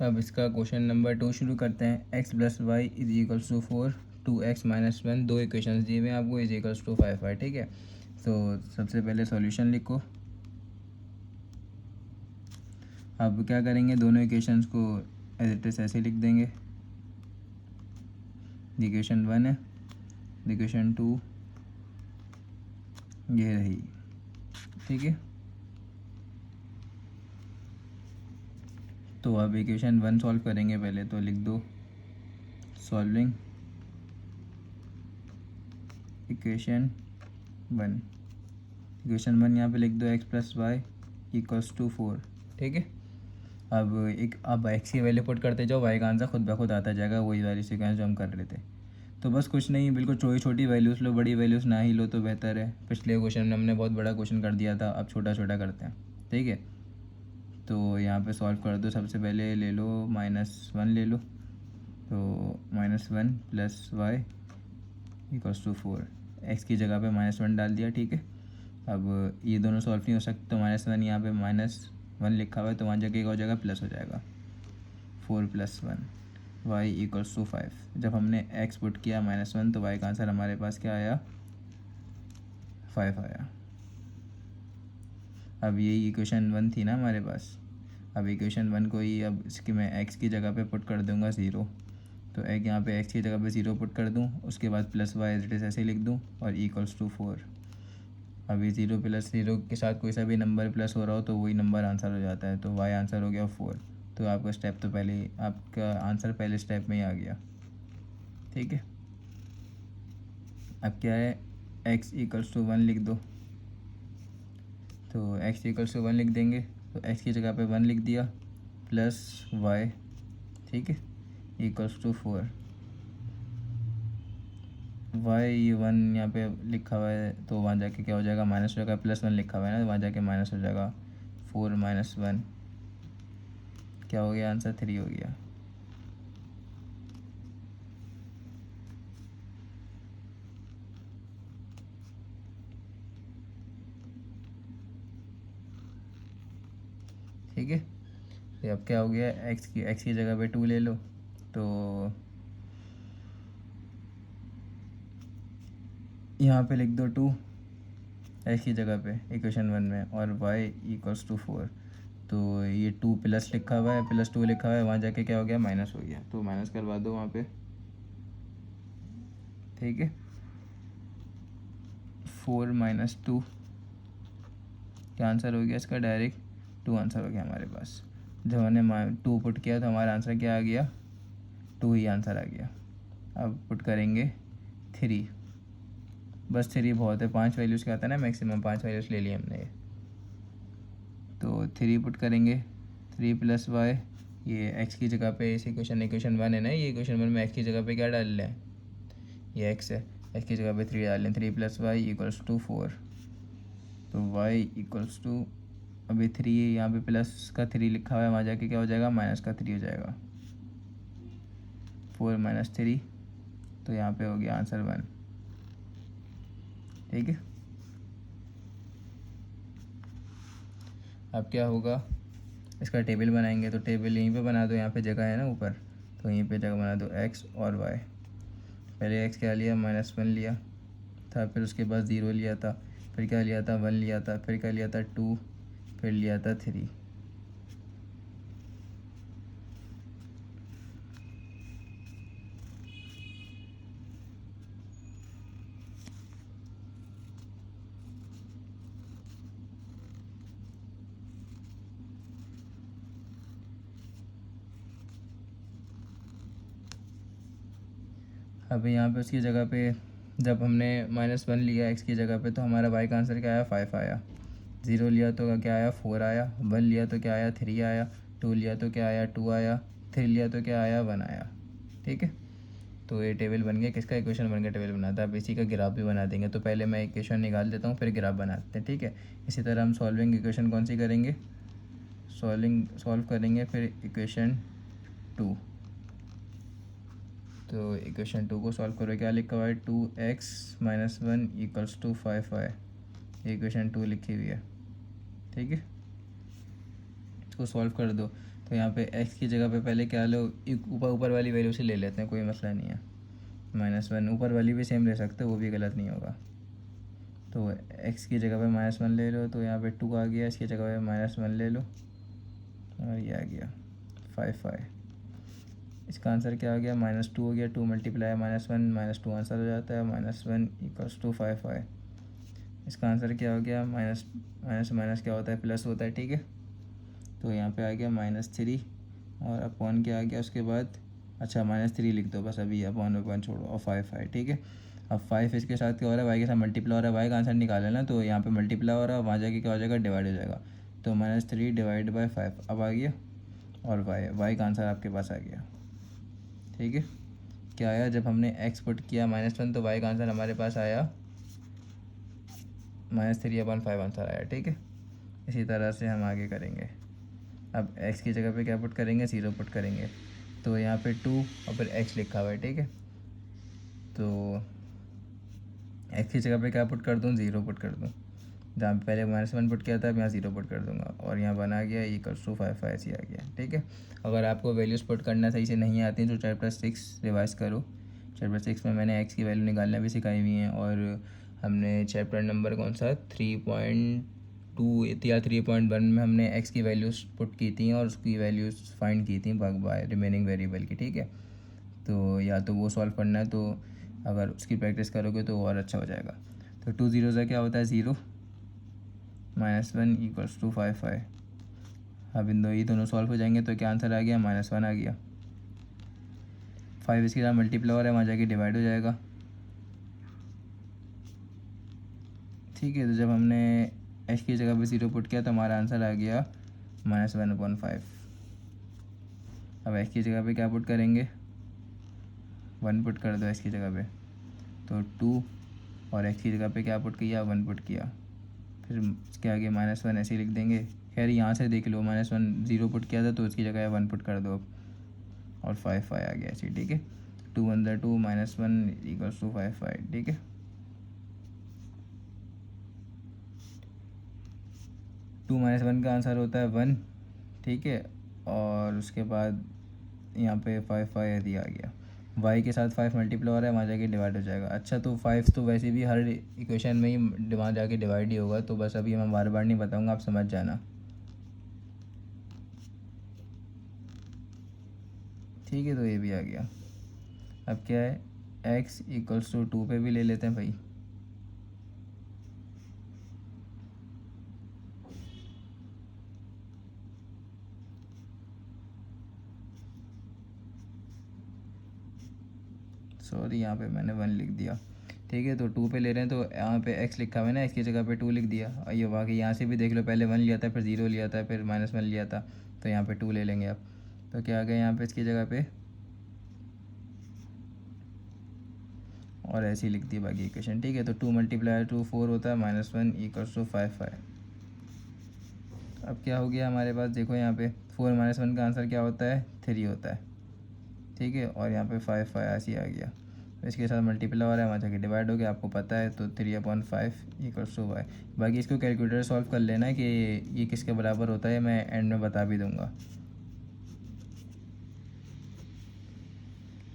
अब इसका question number 2 शुरू करते हैं। x plus y is equals to 4, 2x minus 1, दो इक्वेशंस दिए हुए हैं आपको, इज इक्वल्स टू 5 ठीक है। तो सबसे पहले सॉल्यूशन लिखो। अब क्या करेंगे, दोनों इक्वेशंस को एज इट इज ऐसे लिख देंगे। इक्वेशन 1 है, इक्वेशन 2 ये रही, ठीक है। तो अब इक्वेशन 1 सॉल्व करेंगे पहले, तो लिख दो सॉल्विंग इक्वेशन 1। इक्वेशन 1 यहाँ पे लिख दो x plus y equals to 4, ठीक है। अब x की वैल्यू पुट करते जाओ, y का आंसर खुद ब खुद आता जाएगा, वही वाली सीक्वेंस जो हम कर रहे थे। तो बस कुछ नहीं, बिल्कुल छोटी छोटी वैल्यूज़ लो, बड़ी वैल्यूज़ ना ही लो तो बेहतर है। पिछले क्वेश्चन में हमने बहुत बड़ा क्वेश्चन कर दिया था, अब छोटा छोटा करते हैं, ठीक है। तो यहाँ पे सॉल्व कर दो। सबसे पहले ले लो -1 ले लो, तो -1 plus y equals to 4, x की जगह पे -1 डाल दिया, ठीक है। अब ये दोनों सॉल्व नहीं हो सकते, तो -1 यहाँ पे -1 लिखा हुआ है, तो वहाँ जगह एक और जगह प्लस हो जाएगा, 4 + 1 y इक्वल्स टू 5। जब हमने x पुट किया -1, तो y का आंसर हमारे पास क्या आया, 5 आया। अब यही इक्वेशन 1 थी ना हमारे पास। अब इक्वेशन 1 को ही अब इसकी मैं x की जगह पे पुट कर दूंगा 0, तो एक यहाँ पे x की जगह पे 0 पुट कर दूँ, उसके बाद plus y as it is ऐसे लिख दूँ और इक्वल्स टू 4। अभी 0 + 0 के साथ कोई सा भी नंबर प्लस हो रहा हो तो वही नंबर आंसर हो जाता है, तो y आंसर हो गया 4। तो आपका स्टेप तो पहले, आपका आंसर पहले स्टेप में ही आ गया, ठीक है। अब क्या है, x इक्वल्स टू 1 लिख दो, तो x इक्वल्स टू 1 लिख देंगे, तो x की जगह पे 1 लिख दिया प्लस y, ठीक है, इक्वल्स टू 4। y 1 यहाँ पे लिखा हुआ है, तो वहाँ जाके क्या हो जाएगा, माइनस हो जाएगा, +1 लिखा हुआ है ना, वहाँ जाके माइनस हो जाएगा, 4 - 1 क्या हो गया, आंसर 3 हो गया। ठीक है। तो अब क्या हो गया, x की जगह पे 2 ले लो, तो यहाँ पे लिख दो 2 x की जगह पे इक्वेशन 1 में, और y इक्वल्स टू 4। तो ये 2 प्लस लिखा हुआ है, +2 लिखा हुआ है, वहाँ जाके क्या हो गया, माइनस हो गया, तो माइनस करवा दो वहाँ पे, ठीक है। 4 - 2 क्या आंसर हो गया इसका, डायरेक्ट 2 आंसर हो गया हमारे पास। जब हमने 2 पुट किया तो हमारा आंसर क्या आ गया, 2 ही आंसर आ गया। अब पुट करेंगे 3, बस 3 बहुत है, 5 वैल्यूज़ का आता है ना मैक्सिमम, 5 वैल्यूज़ ले लिए हमने ये, तो 3 पुट करेंगे, 3 + y, ये x की जगह पे इस इक्वेशन 1 है ना, ये इक्वेशन 1 में x की जगह पे क्या डाल लें, ये x है, x की जगह पे 3 डाल लें, 3 + y इक्वल्स टू 4। तो y इक्वल्स टू, अभी 3 यहाँ पे प्लस का 3 लिखा हुआ है, वहाँ जाके क्या हो जाएगा, माइनस का 3 हो जाएगा, 4 - 3, तो यहाँ पे हो गया आंसर 1, ठीक है। अब क्या होगा, इसका टेबल बनाएंगे, तो टेबल यहीं पे बना दो, यहाँ पे जगह है ना ऊपर, तो यहीं पे जगह बना दो x और y। पहले x क्या लिया, -1 लिया था, फिर उसके बाद 0 लिया था, फिर क्या लिया था, 1 लिया था, फिर क्या लिया था, 2, फिर लिया था 3। अभी यहाँ पे उसकी जगह पे जब हमने -1 लिया x की जगह पे, तो हमारा y का आंसर क्या आया, 5 आया। 0 लिया तो क्या आया, 4 आया। 1 लिया तो क्या आया, 3 आया। 2 लिया तो क्या आया, 2 आया। 3 लिया तो क्या आया, 1 आया, ठीक है। तो ये टेबल बन गया, किसका इक्वेशन बन गया, टेबल बनाता है। अब इसी का ग्राफ भी बना देंगे, तो पहले मैं इक्वेशन निकाल देता हूँ, फिर ग्राफ बनाते हैं, ठीक है। इसी तरह हम सॉल्विंग इक्वेशन कौन सी करेंगे, सॉल्व करेंगे फिर इक्वेशन 2। तो इक्वेशन 2 को सॉल्व करो, क्या लिखा हुआ है, 2x - 1 equals to 5y, equation 2 लिखी हुई है, ठीक है। इसको सॉल्व कर दो, तो यहाँ पे x की जगह पे पहले क्या लो, ऊपर ऊपर वाली वैल्यू से ले लेते हैं, कोई मसला नहीं है। -1 ऊपर वाली भी सेम ले सकते हो, वो भी गलत नहीं होगा। तो x की जगह पे -1 ले लो, तो यहाँ पे 2 आ गया, इसकी जगह पे -1 ले लो और ये आ गया 5 इसका आंसर क्या हो गया, -2 हो गया। 2 मल्टीप्लाई -1 -2 आंसर हो जाता है, -1 इक्वल्स टू 5 इसका आंसर क्या हो गया, माइनस माइनस माइनस क्या होता है, प्लस होता है, ठीक है। तो यहाँ पे आ गया -3 और अपॉन क्या आ गया उसके बाद, अच्छा -3 लिख दो बस, अभी अपॉन छोड़ो और 5 ठीक है। अब 5 इसके साथ क्या हो रहा है, वाई के साथ मल्टीप्लाई हो रहा है, वाई का आंसर निकाले ना, तो यहाँ पे मल्टीप्लाई हो रहा है, वहाँ जाके क्या हो जाएगा, डिवाइड हो जाएगा। तो -3 डिवाइड बाई 5 अब आ गया, और वाई का आंसर आपके पास आ गया, ठीक है। क्या आया, जब हमने एक्स पुट किया -1, तो वाई का आंसर हमारे पास आया -3/5 आंसर आया, ठीक है। इसी तरह से हम आगे करेंगे। अब x की जगह पे क्या पुट करेंगे, 0 पुट करेंगे। तो यहाँ पे 2 और फिर x लिखा हुआ है, ठीक है। तो x की जगह पे क्या पुट कर दूँ, 0 पुट कर दूँ। जहाँ पे पहले -1 पुट किया था, अब यहाँ 0 पुट कर दूँगा और यहाँ बना गया इक्वल्स टू 5 ऐसे आ गया, ठीक है। अगर आपको वैल्यूज़ पुट करना सही से नहीं आती तो चैप्टर 6 रिवाइज़ करो। चैप्टर 6 में मैंने x की वैल्यू निकालना भी सिखाई हुई है, और हमने चैप्टर नंबर कौन सा 3.2 या 3.1 में हमने x की वैल्यूज़ पुट की थी और उसकी वैल्यूज़ फाइंड की थी बाय रिमेनिंग वेरिएबल की, ठीक है। तो या तो वो सॉल्व करना है, तो अगर उसकी प्रैक्टिस करोगे तो और अच्छा हो जाएगा। तो 2 0 से क्या होता है, 0 -1 इक्वल्स टू 5 अब ये दोनों सॉल्व हो जाएंगे, तो क्या आंसर आ गया, -1 आ गया। 5 इसके साथ मल्टीप्लाई हो रहा है, वहाँ जाके डिवाइड हो जाएगा, ठीक है। तो जब हमने x की जगह पे 0 पुट किया तो हमारा आंसर आ गया -1/5। अब x की जगह पे क्या पुट करेंगे, 1 पुट कर दो x की जगह पे, तो 2 और x की जगह पे क्या पुट किया, 1 पुट किया, फिर इसके आगे -1 ऐसे ही लिख देंगे। खैर यहाँ से देख लो, -1 0 पुट किया था तो उसकी जगह 1 पुट कर दो और 5 आ गया ऐसे, ठीक है। 2 1 2 -1 इक्वल्स टू 5 ठीक है। 2 -1 का आंसर होता है 1, ठीक है। और उसके बाद यहाँ पे 5 यदि आ गया, y के साथ 5 मल्टीप्लाई हो रहा है, वहाँ जाके डिवाइड हो जाएगा। अच्छा, तो 5 तो वैसे भी हर इक्वेशन में ही वहाँ जाके डिवाइड ही होगा, तो बस अभी मैं बार बार नहीं बताऊँगा, आप समझ जाना, ठीक है। तो ये भी आ गया। अब क्या है, x इक्वल्स टू 2 पे भी ले लेते हैं भाई। सॉरी, यहाँ पे मैंने 1 लिख दिया, ठीक है। तो 2 पे ले रहे हैं, तो यहाँ पे x लिखा हुआ है ना, x की जगह पे 2 लिख दिया। और ये वाकई यहाँ से भी देख लो, पहले 1 लिया था, फिर 0 लिया था, फिर -1 लिया था, तो यहाँ पे 2 ले लेंगे अब। तो क्या आ गया यहाँ पे इसकी जगह पे, और ऐसे ही लिख दी बाकी इक्वेशन, ठीक है। तो 2 × 2 4 होता है, -1 इक्वल्स टू 5 अब क्या हो गया हमारे पास, देखो यहाँ पे 4 -1 का आंसर क्या होता है, 3 होता है, ठीक है। और यहाँ पे 5 ऐसे ही आ गया, तो इसके साथ मल्टीप्लाई हो रहा है, वहाँ जाके डिवाइड हो गया, आपको पता है। तो 3/5 इक्वल्स टू y। बाकी इसको कैलकुलेटर सॉल्व कर लेना कि ये किसके बराबर होता है, मैं एंड में बता भी दूंगा,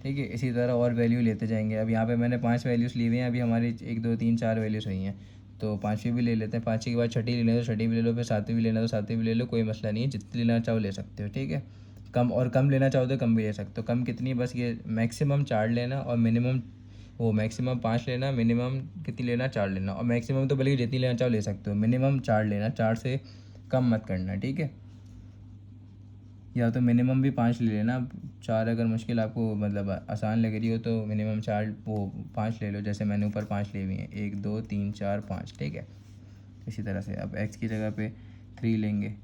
ठीक है। इसी तरह और वैल्यू लेते जाएंगे। अब यहाँ पे मैंने 5 वैल्यूज़ ली हुई हैं, अभी हमारी 1 2 3 4 वैल्यूज़ हुई हैं, तो 5वीं भी ले लेते हैं। 5वीं के बाद छठी ले लें तो छठी भी ले लो, फिर 7वीं भी लेना तो 7वीं भी ले लो, कोई मसला नहीं है, जितनी लेना चाहो ले सकते हो, ठीक है। कम लेना चाहो तो कम भी ले सकते हो। कम कितनी, बस ये मैक्सिमम 4 लेना और मिनिमम वो मैक्सिमम 5 लेना, मिनिमम कितनी लेना, 4 लेना, और मैक्सिमम तो बल्कि जितनी लेना चाहो ले सकते हो, मिनिमम 4 लेना, 4 से कम मत करना, ठीक है। या तो मिनिमम भी 5 ले लेना, 4 अगर मुश्किल आपको मतलब आसान लग रही हो तो मिनिमम 4 वो 5 ले लो, जैसे मैंने ऊपर 5 ले हुई हैं, 1 2 3 4 5, ठीक है। इसी तरह से अब x की जगह पे 3 लेंगे,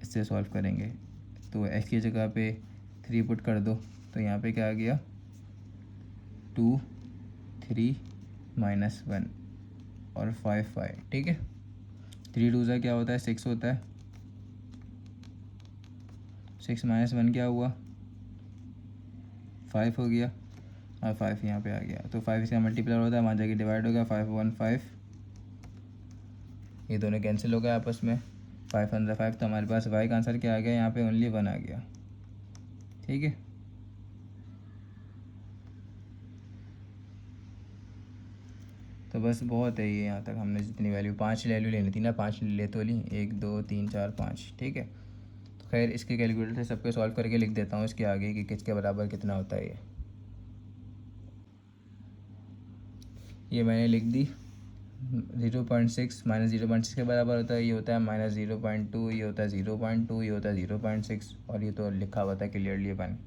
इससे सॉल्व करेंगे। तो x की जगह पे 3 पुट कर दो, तो यहाँ पे क्या आ गया, 2 3 -1 और 5 ठीक है। 3 2 ज़ा क्या होता है, 6 होता है, 6 -1 क्या हुआ, 5 हो गया, और 5 यहाँ पे आ गया। तो 5 इसका मल्टीप्लाई होता है, वहाँ जाके डिवाइड हो गया, 5 1 5, ये दोनों कैंसिल हो गए आपस में, 5 तो हमारे पास y का आंसर क्या आ गया, यहाँ पे ओनली 1 आ गया। ठीक है, तो बस बहुत है ये। यहाँ तक हमने जितनी वैल्यू 5 वैल्यू लेनी थी ना, 5 ले तो ली, 1 2 3 4 5। ठीक है, तो खैर इसके कैलकुलेटर से सबके सॉल्व करके लिख देता हूँ इसके आगे कि किसके बराबर कितना होता है ये मैंने लिख दी। 0.6 माइनस 0.6 के बराबर होता है, ये होता है -0.2, ये होता है 0.2, ये होता है 0.6, और ये तो लिखा हुआ था क्लियरली अपन।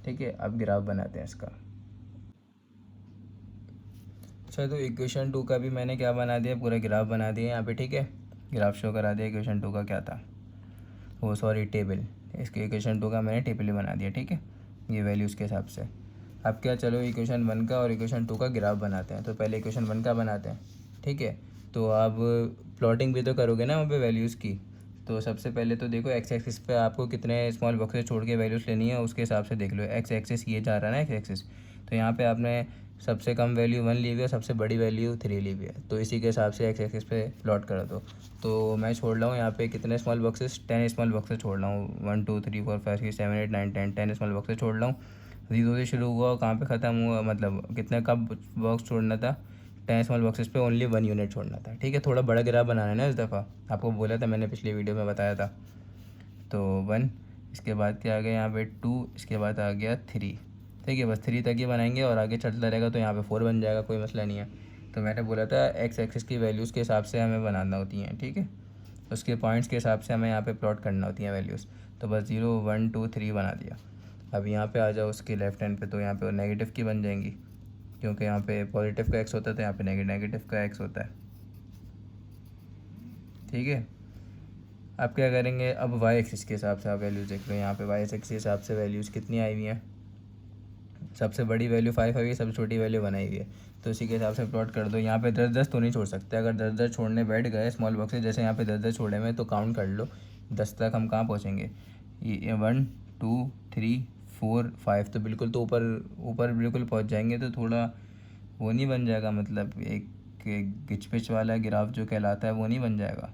ठीक है, अब ग्राफ बनाते हैं इसका। अच्छा, तो इक्वेशन 2 का भी मैंने क्या बना दिया, पूरा ग्राफ बना दिया यहाँ पे। ठीक है, ग्राफ शो करा दिया इक्वेशन 2 का क्या था, वो सॉरी टेबल, इसके इक्वेशन 2 का मैंने टेबल ही बना दिया। ठीक है, ये वैल्यूज़ के हिसाब से। अब क्या, चलो इक्वेशन 1 का और इक्वेशन 2 का ग्राफ बनाते हैं। तो पहले इक्वेशन 1 का बनाते हैं। ठीक है, तो आप प्लॉटिंग भी तो करोगे ना वहाँ पे वैल्यूज़ की। तो सबसे पहले तो देखो एक्स एक्सिस पे आपको कितने स्मॉल बॉक्सेस छोड़ के वैल्यूज़ लेनी है, उसके हिसाब से देख लो। एक्स एक्सिस ये जा रहा है ना, एक्स एक्सिस, तो यहाँ पे आपने सबसे कम वैल्यू 1 ली हुई है, सबसे बड़ी वैल्यू 3 ली हुई है, तो इसी के हिसाब से एक्स एक्सिस पे प्लॉट कर दो। तो मैं छोड़ रहा हूँ यहाँ पे कितने स्मॉल बॉक्सेस, 10 स्मॉल बॉक्सेस छोड़ रहा हूँ। 1 2 3 4 5 6 7 8 9 10 स्मॉल बॉक्सेस छोड़ रहा हूँ। 0 से शुरू हुआ, कहाँ पे ख़त्म हुआ, मतलब कितने का बॉक्स छोड़ना था, 10 स्मॉल बॉक्सेस पे ओनली 1 यूनिट छोड़ना था। ठीक है, थोड़ा बड़ा ग्राफ बनाना है ना इस दफ़ा, आपको बोला था मैंने, पिछली वीडियो में बताया था। तो 1, इसके बाद क्या आ गया यहाँ पे 2, इसके बाद आ गया 3। ठीक है, बस 3 तक ही बनाएंगे और आगे चलता रहेगा तो यहाँ पे 4 बन जाएगा, कोई मसला नहीं है। तो मैंने बोला था एक्स एक्सिस की वैल्यूज़ के हिसाब से हमें बनाना होती हैं। ठीक है, उसके पॉइंट्स के हिसाब से हमें यहाँ पे प्लॉट करना होती हैं वैल्यूज़। तो बस 0 1 2 3 बना दिया। अब यहाँ पे आ जाओ उसके लेफ्ट हैंड पे, तो यहाँ पे नेगेटिव की बन जाएंगी, क्योंकि यहाँ पे पॉजिटिव का एक्स होता है तो यहाँ पे नेगेटिव का एक्स होता है। ठीक है, अब क्या करेंगे, अब वाई एक्सिस के हिसाब से आप वैल्यूज़ देख लो। यहाँ पे वाई एक्सिस के हिसाब से वैल्यूज़ कितनी आई हुई हैं, सबसे बड़ी वैल्यू 5 आई हुई है, सबसे छोटी वैल्यू 1 आई हुई है। तो उसी के हिसाब से प्लॉट कर दो। यहाँ पे 10 तो नहीं छोड़ सकते, अगर 10 छोड़ने बैठ गए स्मॉल बॉक्सेस, जैसे यहाँ पे 10 छोड़े में, तो काउंट कर लो 10 तक हम कहाँ पहुँचेंगे। ये 1 2 3 4 5, तो बिल्कुल, तो ऊपर ऊपर बिल्कुल पहुँच जाएंगे। तो थोड़ा वो नहीं बन जाएगा, मतलब एक गिच पिच वाला ग्राफ जो कहलाता है वो नहीं बन जाएगा,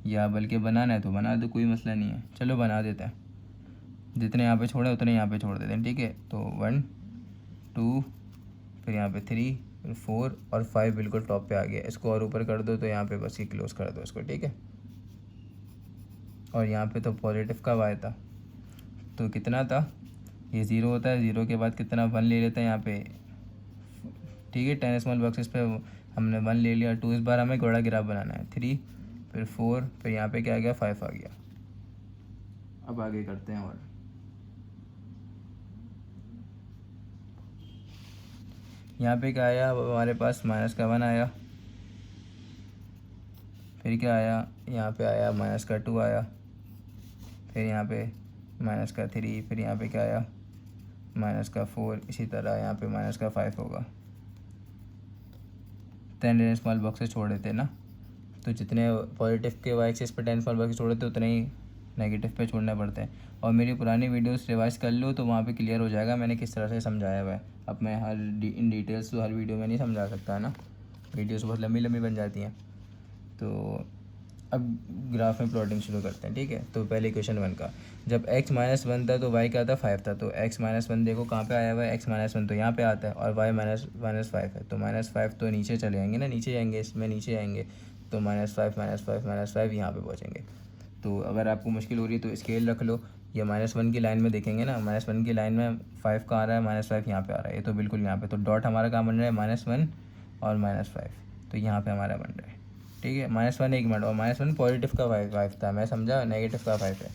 या बल्कि बनाना है तो बना दो, कोई मसला नहीं है। चलो बना देते हैं, जितने यहाँ पे छोड़े उतने यहाँ पे छोड़ देते हैं। ठीक है, तो 1 2, फिर यहाँ पे 3, फिर 4 और 5 बिल्कुल टॉप पे आ गया। इसको और ऊपर कर दो तो यहाँ पे बस ये क्लोज कर दो इसको। ठीक है, और यहाँ पे तो पॉजिटिव का वाई था, तो कितना था, ये 0 होता है, 0 के बाद कितना 1 ले लेते हैं यहाँ पे। ठीक है, 10 स्मॉल बॉक्सेस पे हमने 1 ले लिया। 2, इस बार हमें घोड़ा ग्राफ बनाना है। 3, फिर 4, फिर यहाँ पे क्या आ गया, 5 आ गया। अब आगे करते हैं। और यहाँ पे क्या आया, अब हमारे पास माइनस का 1 आया, फिर क्या आया, यहाँ पे आया माइनस का 2 आया, फिर यहाँ पे माइनस का 3, फिर यहाँ पे क्या आया, माइनस का 4, इसी तरह यहाँ पे माइनस का 5 होगा। 10 स्मॉल बॉक्सेस छोड़ देते ना, तो जितने पॉजिटिव के वाई एक्सिस पे 10 स्मॉल बॉक्सेस छोड़े थे उतने ही नेगेटिव पे छोड़ने पड़ते हैं। और मेरी पुरानी वीडियोस रिवाइज कर लो तो वहाँ पे क्लियर हो जाएगा मैंने किस तरह से समझाया हुआ है। अब मैं इन डिटेल्स तो हर वीडियो में नहीं समझा सकता है ना, वीडियोस बहुत लंबी लंबी बन जाती हैं। तो अब ग्राफ में प्लॉटिंग शुरू करते हैं। ठीक है, तो पहले क्वेश्चन 1 का, जब x -1 था तो y क्या था, 5 था। तो x -1 देखो कहाँ पे आया हुआ है, x -1 तो यहाँ पे आता है, और y -5 है, तो -5 तो नीचे चले आएंगे ना, नीचे आएंगे, इसमें नीचे आएंगे, तो -5 यहाँ पे पहुँचेंगे। तो अगर आपको मुश्किल हो रही है तो स्केल रख लो, ये -1 की लाइन में देखेंगे ना, -1 की लाइन में 5 कहाँ आ रहा है, -5 यहाँ पे आ रहा है, ये तो बिल्कुल यहाँ पे, तो डॉट हमारा कहाँ बन रहा है, -1 और -5, तो यहाँ पे हमारा बन रहा है। ठीक है, -1 1 मिनट, और -1 पॉजिटिव का 5 था, मैं समझा नेगेटिव का 5 है,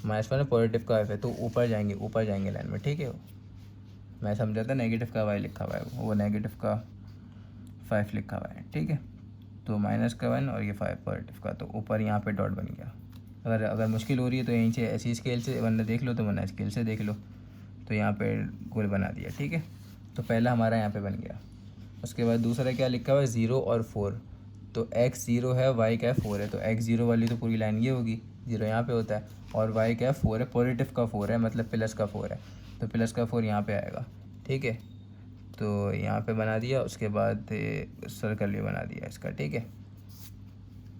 -1 पॉजिटिव का 5 है, तो ऊपर जाएंगे लाइन में। ठीक है, मैं समझा था नेगेटिव का y लिखा हुआ है, वो नेगेटिव का 5 लिखा हुआ है। ठीक है, तो -1 और ये 5 पॉजिटिव का, तो ऊपर यहाँ पे डॉट बन गया। अगर मुश्किल हो रही है तो यहीं से ऐसी स्केल से वरना देख लो, तो वरना स्केल से देख लो। तो यहाँ पे गोल बना दिया। ठीक है, तो पहला हमारा यहाँ पे बन गया। उसके बाद दूसरा क्या लिखा हुआ है, 0 और 4, तो x 0 है, y क्या है 4 है, तो x 0 वाली तो पूरी लाइन ये होगी, 0 यहाँ पे होता है, और y क्या है 4 है, पॉजिटिव का 4 है, मतलब प्लस का 4 है, तो प्लस का 4 यहाँ पे आएगा। ठीक है, तो यहाँ पे बना दिया। उसके बाद सर्कल भी बना दिया इसका। ठीक है,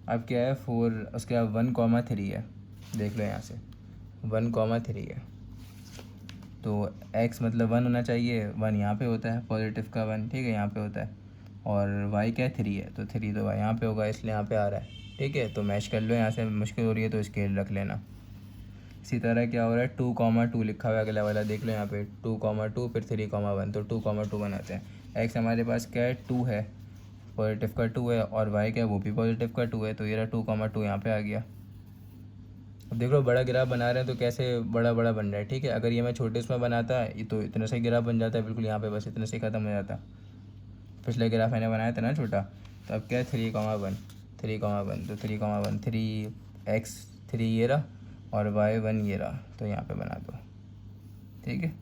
अब क्या है 4, उसके बाद 1,3 है, देख लो यहाँ से 1,3 है, तो x मतलब 1 होना चाहिए, 1 यहाँ पे होता है पॉजिटिव का 1, ठीक है, यहाँ पे होता है, और y क्या है 3 है, तो 3 तो यहाँ पे होगा, इसलिए यहाँ पे आ रहा है, ठीक है। तो मैच कर लो, यहाँ से मुश्किल हो रही है तो स्केल रख लेना। इसी तरह क्या हो रहा है 2,2 लिखा हुआ है अगला वाला, देख लो यहाँ पे 2,2 फिर 3,1, तो 2,2 बनाते हैं। x हमारे पास क्या है 2 है, पॉजिटिव का 2 है, और y क्या है वो भी पॉजिटिव का 2 है, तो ये रहा 2,2 यहाँ पे आ गया। अब देख लो बड़ा ग्राफ बना रहे हैं तो कैसे बड़ा बड़ा बन रहा है, ठीक है। अगर ये मैं छोटे इसमें बनाता ये तो इतना से ग्राफ बन जाता है बिल्कुल यहाँ पे, बस इतने से ख़त्म हो जाता। पिछले ग्राफ मैंने बनाया था ना छोटा, तो अब क्या है 3,1, 3,1, तो 3,1 3x 3 ये रहा, और y 1 ये रहा, तो यहाँ पे बना दो, ठीक है।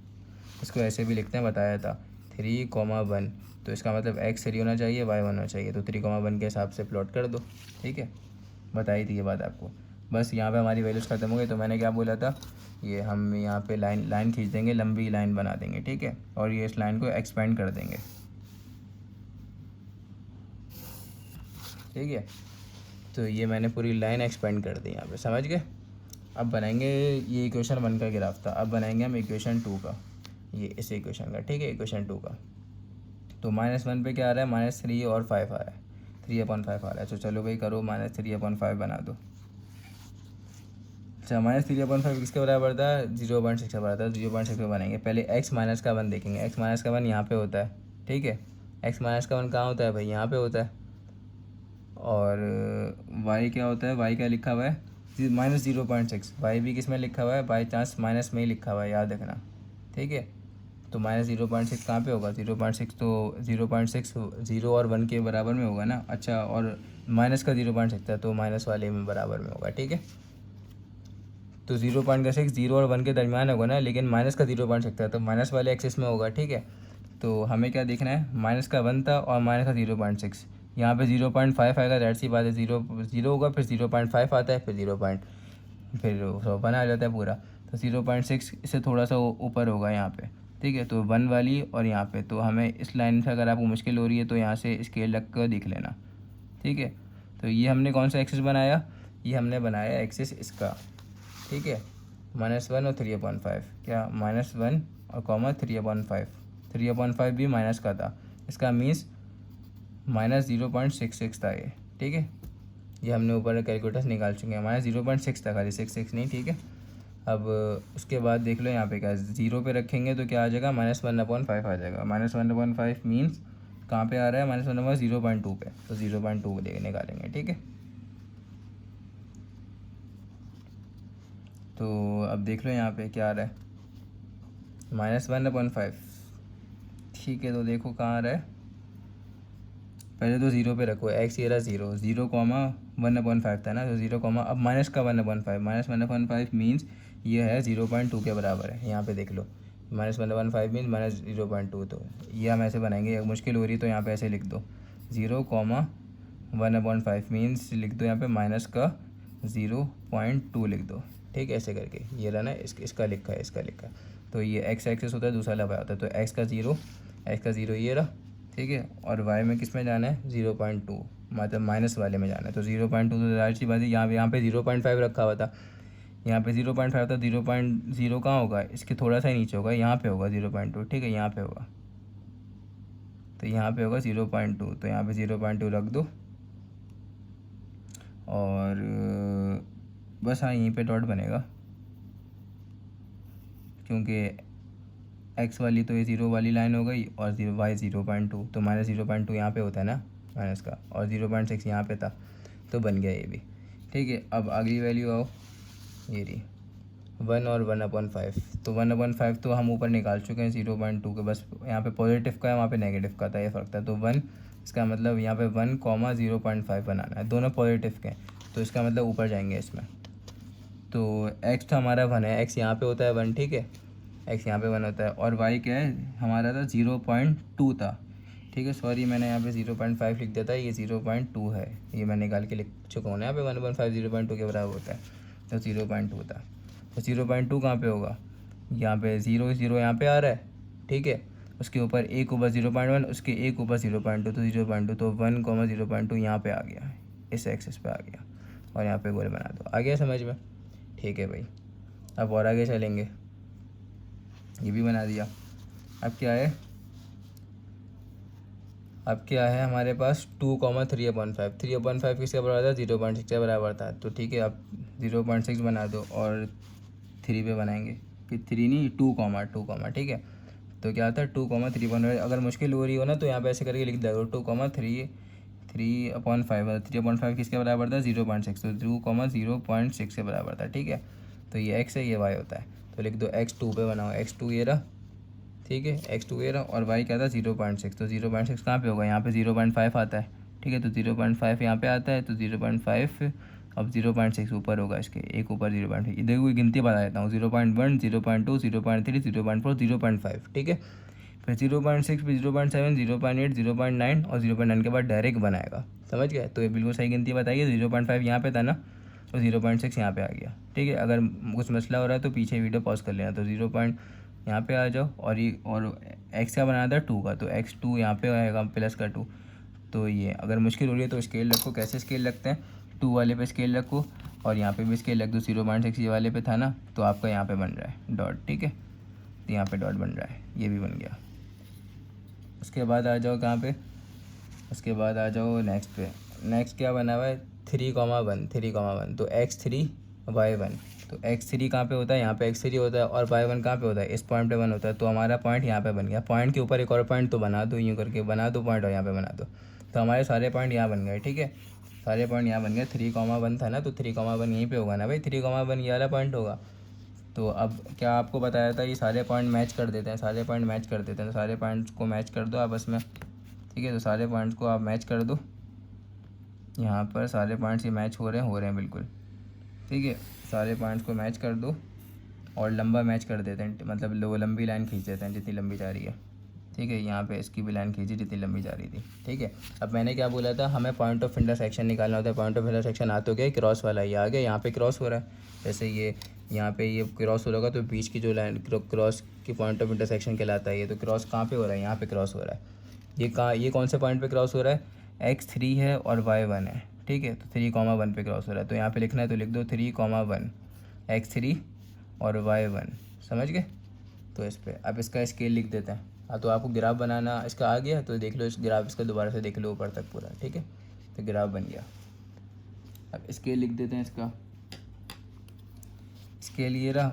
इसको ऐसे भी लिखते हैं, बताया था 3,1, तो इसका मतलब x 3 होना चाहिए, y 1 होना चाहिए, तो 3,1 के हिसाब से प्लॉट कर दो, ठीक है। बताई थी ये बात आपको। बस यहाँ पे हमारी वैल्यूज़ ख़त्म हो गई, तो मैंने क्या बोला था, ये हम यहाँ पे लाइन खींच देंगे, लंबी लाइन बना देंगे, ठीक है, और ये इस लाइन को एक्सपेंड कर देंगे, ठीक है। तो ये मैंने पूरी लाइन एक्सपेंड कर दी यहाँ पे, समझ गए। अब बनाएंगे, ये इक्वेशन 1 का ग्राफ था, अब बनाएंगे हम इक्वेशन 2 का, ये इस इक्वेशन का, ठीक है, इक्वेशन 2 का। तो -1 पे क्या आ रहा है -3 और 5 आ रहा है, 3/5 आ रहा है, तो चलो भाई करो -3/5 बना दो। अच्छा -3/5 किसके बराबर था, 0.6 के बराबर था, 0.6 पे बनाएंगे। पहले x माइनस का 1 देखेंगे, x माइनस का 1 यहाँ पे होता है, ठीक है, x माइनस का 1 कहाँ होता है भाई, यहाँ पे होता है। और y क्या होता है, y क्या लिखा हुआ है -0.6, y भी किस में लिखा हुआ है, बाई चांस माइनस में ही लिखा हुआ है, याद रखना, ठीक है। तो -0.6 कहाँ पे होगा, 0.6 तो 0.6 0 और 1 के बराबर में होगा ना। अच्छा, और माइनस का 0.6 था, तो माइनस वाले में बराबर में होगा, ठीक है। तो 0.6 0 और 1 के दरमियान होगा ना, लेकिन माइनस का 0.6 था, तो माइनस वाले एक्सिस में होगा, ठीक है। तो हमें क्या देखना है, माइनस का 1 था और माइनस का 0.6, यहाँ पे 0.5 आएगा, ज़ाहिर सी बात है, 0 होगा, फिर 0.5 आता है, फिर फिर 1 आ जाता है पूरा, तो 0.6 इससे थोड़ा सा ऊपर होगा यहाँ पे, ठीक है। तो 1 वाली और यहाँ पे, तो हमें इस लाइन से अगर आपको मुश्किल हो रही है तो यहाँ से स्केल रख कर देख लेना, ठीक है। तो ये हमने कौन सा एक्सिस बनाया, ये हमने बनाया एक्सिस इसका, ठीक है, -1 और 3/5, क्या -1 और कॉमा 3/5, 3/5 भी माइनस का था, इसका मीन्स -0.66 था ये, ठीक है। ये हमने ऊपर कैलकुलेटर निकाल चुके हैं, -0.6 था खाली, 66 नहीं, ठीक है। अब उसके बाद देख लो यहाँ पे क्या, 0 पे रखेंगे तो क्या आ जाएगा, -1/5 आ जाएगा। -1/5 मीन्स कहाँ पे आ रहा है, -1/0.2 पे, तो 0.2 निकालेंगे, ठीक है। तो अब देख लो यहाँ पे क्या आ रहा है, -1/5, ठीक है। तो देखो कहाँ आ रहा है, पहले तो 0 पे रखो, x ये रहा 0, 0,1/5 था ना, तो 0, अब माइनस का 1/5, -1/5 मीन्स ये है 0.2 के बराबर है, यहाँ पे देख लो, -1/5 मीन्स -0.2, तो ये हम ऐसे बनाएंगे, मुश्किल हो रही तो यहाँ पे ऐसे लिख दो, 0,1/5 मीन्स लिख दो यहाँ पे माइनस का 0.2 लिख दो, ठीक है, ऐसे करके। ये रहा ना, इसका लिखा है, इसका लिखा है, तो ये x एक्सिस होता है, दूसरा लगा होता है, तो x का 0 ये रहा, ठीक है। और y में किस में जाना है, 0.2, मतलब माइनस वाले में जाना है, तो 0.2, तो जाहिर सी बात है यहाँ पे 0.5 रखा हुआ था, यहाँ पे 0.5 था, 0.0 कहाँ होगा, इसके थोड़ा सा ही नीचे होगा, यहाँ पे होगा 0.2, ठीक है, यहाँ पे होगा, तो यहाँ पे होगा 0.2, तो यहाँ पे 0.2 रख दो, और बस हाँ यहीं पे डॉट बनेगा, क्योंकि x वाली तो ये 0 वाली लाइन हो गई, और y 0.2, तो -0.2 यहाँ पे होता है ना माइनस का, और 0.6 यहाँ पे था, तो बन गया ये भी, ठीक है। अब अगली वैल्यू आओ, ये रही 1 और 1/5, तो 1/5 तो हम ऊपर निकाल चुके हैं 0.2 के, बस यहाँ पे पॉजिटिव का है, वहाँ पे नेगेटिव का था, ये फ़र्क था, तो 1, इसका मतलब यहाँ पे 1, 0.5 बनाना है, दोनों पॉजिटिव के हैं, तो इसका मतलब ऊपर जाएंगे इसमें। तो x तो हमारा 1 है, x यहाँ पे होता है 1, ठीक है, x यहाँ पे 1 होता है, और y क्या है हमारा था 0.2 था, ठीक है। सॉरी मैंने यहाँ पे 0.5 लिख दिया था, ये 0.2 है, ये मैं निकाल के लिख चुका हूँ ना, यहाँ पे 1/5 0.2 के बराबर होता है, तो 0.2 था, तो 0.2 कहाँ पे होगा, यहाँ पे 0 यहाँ पे आ रहा है, ठीक है, उसके ऊपर एक ऊपर 0.1, उसके एक ऊपर 0.2, तो 0.2, तो 1, 0.2 यहाँ पे आ गया, इस एक्सिस पे आ गया और यहाँ पे गोल बना दो। आ गया समझ में? ठीक है भाई, अब और आगे चलेंगे। ये भी बना दिया। अब क्या है हमारे पास 2,3/5। 3/5 किसके बराबर था? 0.6 के बराबर था। तो ठीक है, अब 0.6 बना दो और 3 पे बनाएंगे, कि 3 नहीं 2, ठीक है। तो क्या था 2,3/5। अगर मुश्किल हो रही हो ना तो यहाँ पे ऐसे करके लिख दो 2,3/5। 3/5 किसके बराबर था? 0.6। तो 2,0.6 के बराबर था, ठीक है। तो ये x है, ये y होता है। तो लिख दो x2 पे बनाओ, x2 ये रहा, ठीक है, x2 ये रहा, और y क्या था? 0.6। तो 0.6 कहाँ पे होगा? यहाँ पे 0.5 आता है, ठीक है। तो 0.5 यहाँ पे आता है, तो 0.5 अब 0.6 ऊपर होगा इसके, एक ऊपर 0.5। देखो कोई गिनती बता देता हूँ, 0.1, 0.2, 0.3, 0.4, 0.5, ठीक है। फिर 0.6, फिर 0.7, 0.8, 0.9 और 0.9 के बाद डायरेक्ट बनाएगा, समझ गए? तो ये बिल्कुल सही गिनती बताइए। 0.5 यहाँ पे था ना, तो 0.6 यहाँ पे आ गया, ठीक है। अगर कुछ मसला हो रहा है तो पीछे वीडियो पॉज कर लेना। तो 0. यहाँ पे आ जाओ, और ये और x का बनाया था 2 का, तो x2 यहाँ पे आएगा प्लस का 2। तो ये अगर मुश्किल हो रही है तो स्केल रखो। कैसे स्केल रखते हैं? 2 वाले पे स्केल रखो और यहाँ पे भी स्केल रख दो। 0.6 ये वाले पे था ना, तो आपका यहाँ पे बन रहा है डॉट, ठीक है। तो यहाँ पे डॉट बन रहा है, ये भी बन गया। उसके बाद आ जाओ कहाँ पे? उसके बाद आ जाओ नेक्स्ट पे। नेक्स्ट क्या बना हुआ है? 3,1 तो x3 y1। तो x3 कहाँ पे होता है? यहाँ पे x3 होता है, और y1 कहाँ पे होता है? इस पॉइंट पे 1 होता है। तो हमारा पॉइंट यहाँ पे बन गया। पॉइंट के ऊपर एक और पॉइंट तो बना दो, यूँ करके बना दो पॉइंट और यहाँ पे बना दो। तो हमारे सारे पॉइंट यहाँ बन गए, ठीक है। सारे पॉइंट यहाँ बन गए। 3,1 था ना, तो 3,1 यहीं पे होगा ना भाई। 3,1 ये वाला पॉइंट होगा। तो अब क्या आपको बताया था, ये सारे पॉइंट मैच कर देते हैं, सारे पॉइंट मैच कर देते हैं। तो सारे पॉइंट्स को मैच कर दो आपस में, ठीक है। तो सारे पॉइंट्स को आप मैच कर दो। यहाँ पर सारे पॉइंट्स ये मैच हो रहे हैं बिल्कुल, ठीक है। सारे पॉइंट्स को मैच कर दो और लंबा मैच कर देते हैं, मतलब लंबी लाइन खींच देते हैं जितनी लंबी जा रही है, ठीक है। यहाँ पे इसकी भी लाइन खींची जितनी लंबी जा रही थी, ठीक है। अब मैंने क्या बोला था, हमें पॉइंट ऑफ इंटरसेक्शन निकालना होता है। पॉइंट ऑफ इंटरसेक्शन आ तो गया, क्रॉस वाला ये आ गया, यहाँ पे क्रॉस हो रहा है। जैसे ये यहाँ पे ये क्रॉस हो रहा होगा, तो बीच की जो लाइन क्रॉस की पॉइंट ऑफ इंटरसेक्शन कहलाता है ये। तो क्रॉस कहाँ पे हो रहा है? यहाँ पे क्रॉस हो रहा है। ये कौन से पॉइंट पे क्रॉस हो रहा है? x3 है और y1 है, ठीक है। तो 3,1 पे क्रॉस हो रहा है। तो यहाँ पे लिखना है तो लिख दो 3,1 x3 और y1, समझ गए? तो इस पर अब इसका स्केल लिख देते हैं। तो आपको ग्राफ बनाना इसका आ गया, तो देख लो इस ग्राफ, इसका दोबारा से देख लो ऊपर तक पूरा, ठीक है। तो ग्राफ बन गया। अब स्केल लिख देते हैं इसका। स्केल ये रहा,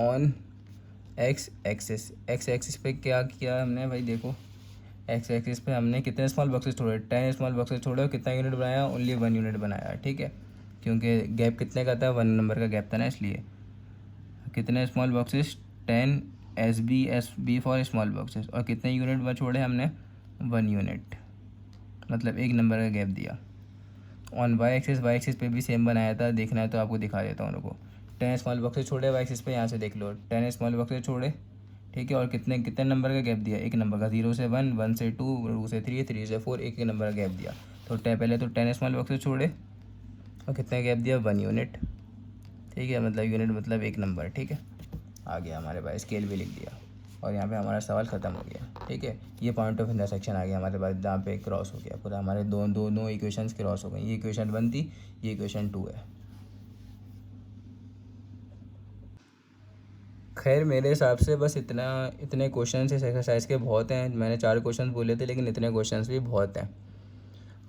ऑन एक्स एक्सिस पे क्या किया हमने भाई? देखो एक्स एक्सिस पे हमने कितने स्मॉल बॉक्सेस छोड़े? 10 स्मॉल बॉक्सेस छोड़े और कितना यूनिट बनाया? ओनली 1 यूनिट बनाया, ठीक है। क्योंकि गैप कितने का था? 1 नंबर का गैप था ना, इसलिए। कितने small boxes? 10 SB for small boxes. और कितने यूनिट छोड़े हमने? 1 यूनिट, मतलब 1 नंबर का गैप दिया। ऑन वाई एक्सिस पे भी सेम बनाया था, देखना है तो आपको दिखा देता हूँ उनको। 10 स्मॉल बॉक्सेस छोड़े वाई एक्सिस पे, यहाँ से देख लो 10 स्मॉल बॉक्सेस छोड़े, ठीक है। और कितने कितने नंबर का गैप दिया? 1 नंबर का। 0 से 1, 1 से 2, 2 से 3, 3 से 4, एक नंबर का गैप दिया। तो पहले तो 10 स्मॉल बॉक्सेस छोड़े और कितना गैप दिया? 1 यूनिट, ठीक है। मतलब यूनिट मतलब 1 नंबर, ठीक है। आ गया हमारे पास, स्केल भी लिख दिया और यहाँ पे हमारा सवाल ख़त्म हो गया, ठीक है। ये पॉइंट ऑफ इंटरसेक्शन आ गया हमारे पास, जहाँ पे क्रॉस हो गया पूरा। हमारे दोनों इक्वेशंस क्रॉस हो गई। ये इक्वेशन 1 थी, ये इक्वेशन 2 है। खैर मेरे हिसाब से बस इतने क्वेश्चन इस एक्सरसाइज के बहुत हैं। मैंने 4 क्वेश्चन बोले थे, लेकिन इतने क्वेश्चन भी बहुत हैं।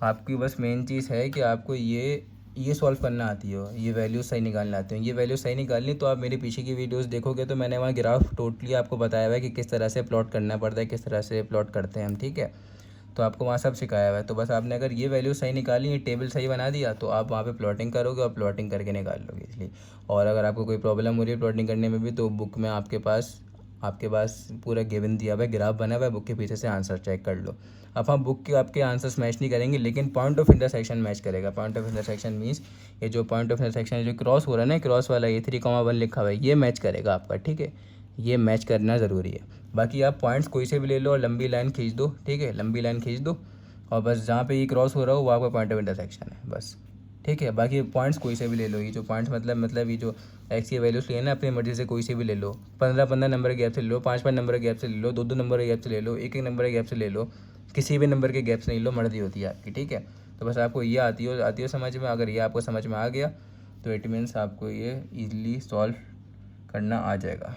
आपकी बस मेन चीज़ है कि आपको ये सॉल्व करना आती हो, ये वैल्यू सही निकालना आती हो। ये वैल्यू सही निकालनी तो आप मेरे पीछे की वीडियोस देखोगे तो मैंने वहाँ ग्राफ टोटली आपको बताया हुआ है कि किस तरह से प्लॉट करना पड़ता है, किस तरह से प्लॉट करते हैं हम, ठीक है। तो आपको वहाँ सब सिखाया हुआ है। तो बस आपने अगर ये वैल्यू सही निकाली, ये टेबल सही बना दिया, तो आप वहाँ पे प्लॉटिंग करोगे और प्लॉटिंग करके निकाल लोगे इसलिए। और अगर आपको कोई प्रॉब्लम हो रही है प्लॉटिंग करने में भी, तो बुक में आपके पास पूरा गिवन दिया हुआ है, ग्राफ बना हुआ है, बुक के पीछे से आंसर चेक कर लो। अब हम बुक के आपके आंसर्स मैच नहीं करेंगे, लेकिन पॉइंट ऑफ इंटरसेक्शन मैच करेगा। पॉइंट ऑफ इंटरसेक्शन मीन्स ये जो पॉइंट ऑफ इंटरसेक्शन जो क्रॉस हो रहा है ना, क्रॉस वाला ये 3,1 लिखा हुआ है, ये मैच करेगा आपका, ठीक है। ये मैच करना ज़रूरी है। बाकी आप पॉइंट्स कोई से भी ले लो और लंबी लाइन खींच दो, ठीक है। लंबी लाइन खींच दो और बस जहाँ पे ये क्रॉस हो रहा हो वो आपका पॉइंट ऑफ इंटरसेक्शन है, बस, ठीक है। बाकी पॉइंट्स कोई से भी ले लो। ये जो पॉइंट्स मतलब ये जो एक्स की वैल्यूज लिए ना, अपनी मर्जी से कोई से भी ले लो। 15 नंबर के गैप से ले लो, 5 नंबर के गैप से ले लो, 2 नंबर के गैप से ले लो, 1 नंबर के गैप से ले लो, किसी भी नंबर के गैप्स नहीं लो, मर्जी होती है आपकी, ठीक है। तो बस आपको ये आती हो समझ में। अगर ये आपको समझ में आ गया तो इट मीन्स आपको ये ईज़िली सॉल्व करना आ जाएगा।